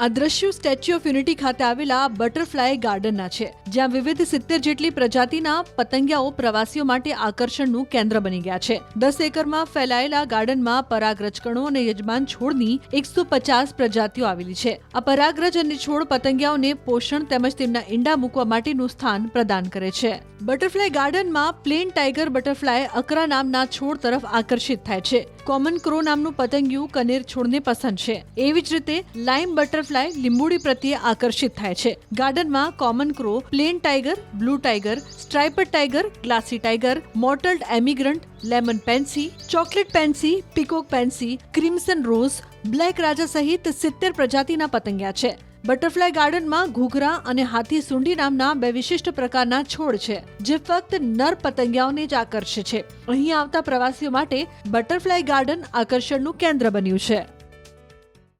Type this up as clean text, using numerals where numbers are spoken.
આ દ્રશ્યો statue of unity ખાતે આવેલા બટરફ્લાય ગાર્ડનના છે, જ્યાં વિવિધ 70 જેટલી પ્રજાતિના પતંગિયાઓ પ્રવાસીઓ માટે આકર્ષણનું કેન્દ્ર બની ગયા છે. 10 એકરમાં ફેલાયેલા ગાર્ડનમાં પરાગરજકણો અને યજમાન છોડની 150 પ્રજાતિઓ આવેલી છે. આ પરાગરજ અને છોડ પતંગિયાઓને પોષણ તેમજ તેમના ઈંડા મૂકવા માટેનું સ્થાન પ્રદાન કરે છે. બટરફ્લાય ગાર્ડનમાં પ્લેન ટાઈગર બટરફ્લાય અકરા નામના છોડ તરફ આકર્ષિત થાય છે. કોમન ક્રો નામનું પતંગિયું કનેર છોડને પસંદ છે. એવી જ રીતે લાઇમ બટરફ્લાય લીંબુડી પ્રત્યે આકર્ષિત થાય છે. ગાર્ડનમાં common crow, plain tiger, blue tiger, striped tiger, glassy tiger, mottled emigrant, lemon pansy, chocolate pansy, peacock pansy, crimson rose, black Raja સહિત 70 પ્રજાતિના પતંગિયા છે. બટરફ્લાય ગાર્ડનમાં ઘૂઘરા અને હાથી સૂંડી નામના 2 વિશિષ્ટ પ્રકારના છોડ છે, જે ફક્ત નર પતંગિયાઓને જ આકર્ષે છે. અહીં આવતા પ્રવાસીઓ માટે બટરફ્લાય ગાર્ડન આકર્ષણનું કેન્દ્ર બન્યું છે.